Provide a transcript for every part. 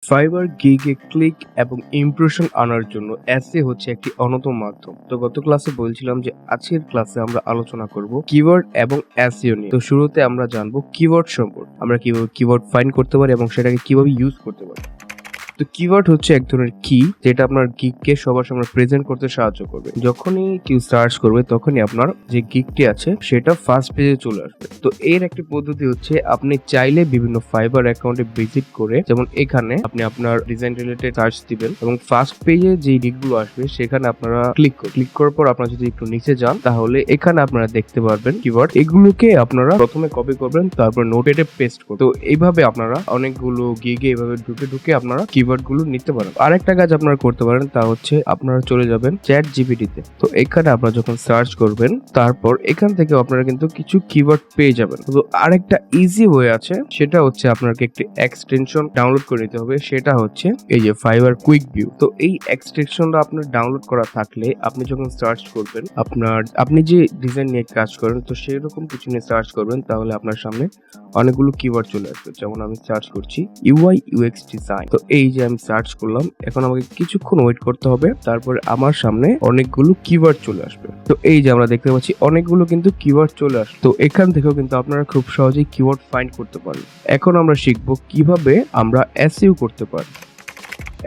Fibre গিগে click এবং impression আনার জন্য এসইও হচ্ছে একটি অন্যতম মাধ্যম। তো গত ক্লাসে বলছিলাম যে আজকের ক্লাসে আমরা আলোচনা করব কিওয়ার্ড এবং এসইও নিয়ে। তো শুরুতে আমরা জানবো কিওয়ার্ড সম্পর্কে। আমরা কিভাবে কিওয়ার্ড ফাইন্ড করতে পারি এবং সেটাকে কিভাবে ইউজ করতে পারি। তো কিওয়ার্ড হচ্ছে এক ধরনের কি যেটা আপনার গিগকে সবার সামনে প্রেজেন্ট করতে সাহায্য করবে। যখনই কেউ সার্চ করবে তখনই আপনার যে গিগটি আছে সেটা ফার্স্ট পেজে চলে আসবে। তো এর একটি পদ্ধতি হচ্ছে আপনি চাইলে বিভিন্ন ফাইবার অ্যাকাউন্টে ভিজিট করে, যেমন এখানে আপনি আপনার ডিজাইন রিলেটেড সার্চ দিবেন এবং ফার্স্ট পেজে যে লিঙ্কগুলো আসবে সেখানে আপনারা ক্লিক করার পর আপনারা যদি একটু নিচে যান তাহলে এখানে আপনারা দেখতে পারবেন কিওয়ার্ড। এগুলোকে আপনারা প্রথমে কপি করবেন, তারপর নোটপ্যাডে পেস্ট করবেন। তো এইভাবে আপনারা অনেকগুলো গিগে এভাবে ঢুকে আপনারা কিওয়ার্ড গুলো নিতে পারেন। আরেকটা কাজ আপনারা করতে পারেন, তা হচ্ছে আপনারা চলে যাবেন চ্যাট জিপিটিতে। তো এখানে আপনারা যখন সার্চ করবেন তারপর এখান থেকে আপনারা কিন্তু কিছু কিওয়ার্ড পেয়ে যাবেন। তো আরেকটা ইজি ওয়ে আছে, সেটা হচ্ছে আপনাকে একটি এক্সটেনশন ডাউনলোড করে নিতে হবে। সেটা হচ্ছে এই যে ফাইবার কুইক ভিউ। তো এই এক্সটেনশনটা আপনার ডাউনলোড করা থাকলে আপনি যখন সার্চ করবেন আপনি যে ডিজাইন নিয়ে কাজ করেন তো সেরকম কিছু নিয়ে সার্চ করবেন, তাহলে আপনার সামনে অনেকগুলো কিওয়ার্ড চলে আসবে। যেমন আমি সার্চ করছি ইউআই ইউএক্স ডিজাইন। তো এই যে আমি সার্চ করলাম, এখন আমাকে কিছুক্ষণ ওয়েট করতে হবে, তারপরে আমার সামনে অনেকগুলো কিওয়ার্ড চলে আসবে। তো এই যে আমরা দেখতে পাচ্ছি অনেকগুলো কিন্তু কিওয়ার্ড চলে আসবে। তো এখান থেকেও কিন্তু আপনারা খুব সহজেই কিওয়ার্ড ফাইন্ড করতে পারেন। এখন আমরা শিখবো কিভাবে আমরা এসইও করতে পারি।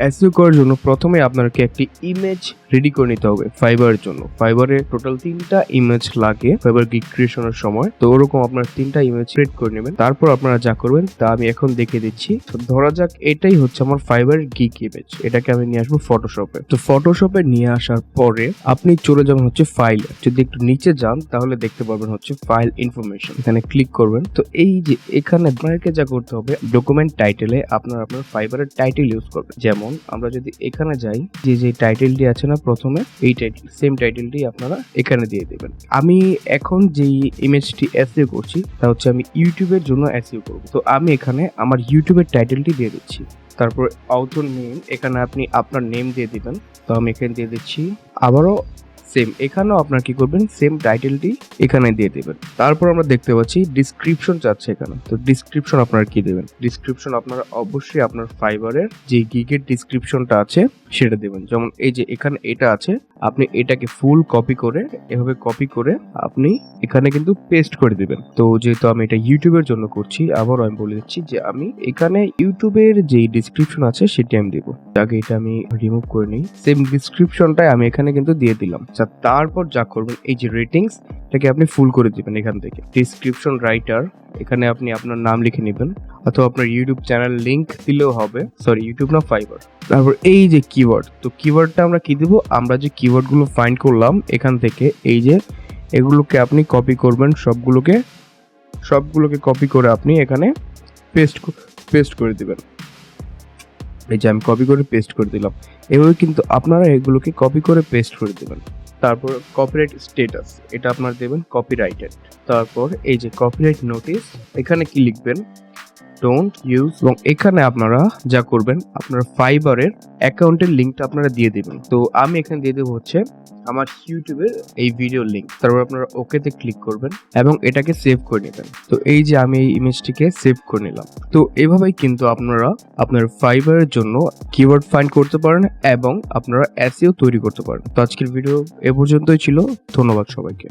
এসইও করার জন্য প্রথমে আপনাকে একটি ইমেজ রেডি করে নিতে হবে ফাইবারের জন্য। ফাইবারে টোটাল 3টা ইমেজ লাগে ফাইবার গিগ ক্রিয়েশনের সময়। তো ওরকম আপনারা 3টা ইমেজ ক্রিয়েট করে নেবেন। তারপর আপনারা যা করবেন তা আমি এখন দেখিয়ে দিচ্ছি। তো ধরা যাক এটাই হচ্ছে আমার ফাইবারের গিগ ইমেজ। এটাকে আমি নিয়ে আসবো ফটোশপে। তো ফটোশপে নিয়ে আসার পরে আপনি চলে যাবেন হচ্ছে ফাইলে। যদি একটু নিচে যান তাহলে দেখতে পারবেন হচ্ছে ফাইল ইনফরমেশন। এখানে ক্লিক করবেন। তো এই যে এখানে আপনাকে যা করতে হবে, ডকুমেন্ট টাইটেলে আপনার ফাইবারের টাইটেল ইউজ করবেন। যেমন আমরা যদি এখানে যাই, যে টাইটেলটি আছে না প্রথমে, এই টাইটেল সেম টাইটেলটি আপনারা এখানে দিয়ে দেবেন। আমি এখন যেই ইমেজটি এসইও করছি তা হচ্ছে আমি ইউটিউবের জন্য এসইও করব। তো আমি এখানে আমার ইউটিউবের টাইটেলটি দিয়ে দিচ্ছি। তারপর অথর নেম, এখানে আপনি আপনার নেম দিয়ে দিবেন। তো আমি এখানে দিয়ে দিচ্ছি। আবারও সেম, এখানেও আপনার কি করবেন, সেম টাইটেলটি এখানে দিয়ে দেবেন। তারপর আমরা দেখতে পাচ্ছি ডিসক্রিপশন চাচ্ছে এখানে। তো ডিসক্রিপশন আপনারা কি দেবেন? ডিসক্রিপশন আপনারা অবশ্যই আপনার ফাইবারের যে গিগের ডিসক্রিপশনটা আছে সেটা দেবেন। যেমন এই যে এখানে এটা আছে, আপনি এটাকে ফুল কপি করে এভাবে কপি করে আপনি এখানে কিন্তু পেস্ট করে দিবেন। তো যেহেতু আমি এটা ইউটিউবের জন্য করছি, আবারও আমি বলে দিচ্ছি যে আমি এখানে ইউটিউবের যে ডিসক্রিপশন আছে সেটি আমি দেবো। আগে এটা আমি রিমুভ করে নিই। সেম ডিসক্রিপশনটাই আমি এখানে কিন্তু দিয়ে দিলাম। তারপর যা করবেন, এই যে রেটিংস এটাকে আপনি ফুল করে দিবেন। এখান থেকে ডিসক্রিপশন রাইটার, এখানে আপনি আপনার নাম লিখে নেবেন অথবা আপনার ইউটিউব চ্যানেল লিংক দিলেও হবে। সরি, ইউটিউব না, ফাইবার। তারপর এই যে কিওয়ার্ড, তো কিওয়ার্ডটা আমরা কি দেবো, আমরা যে কিওয়ার্ডগুলো ফাইন্ড করলাম এখান থেকে এই যে এগুলোকে আপনি কপি করবেন। সবগুলোকে কপি করে আপনি এখানে পেস্ট করে দিবেন। এই যে আমি কপি করে পেস্ট করে দিলাম। এভাবে কিন্তু আপনারা এগুলোকে কপি করে পেস্ট করে দিবেন। তারপর কপিরাইট স্ট্যাটাস, এটা আপনারা দেবেন কপিরাইটেড। তারপর এই যে কপিরাইট নোটিস, এখানে কি লিখবেন, ডোন্ট ইউজ। এবং এখানে আপনারা যা করবেন, আপনার ফাইবারের অ্যাকাউন্টের লিঙ্কটা আপনারা দিয়ে দিবেন। তো আমি এখানে দিয়ে দেবো হচ্ছে আমার ইউটিউবের এই ভিডিও লিঙ্ক। তারপর আপনারা ওকেতে ক্লিক করবেন এবং এটাকে সেভ করে নেবেন। তো এই যে আমি এই ইমেজটিকে সেভ করে নিলাম। তো এভাবেই কিন্তু আপনারা আপনার ফাইবারের জন্য কিওয়ার্ড ফাইন্ড করতে পারেন এবং আপনারা এসইও তৈরি করতে পারেন। তো আজকের ভিডিও এ পর্যন্তই ছিল। ধন্যবাদ সবাইকে।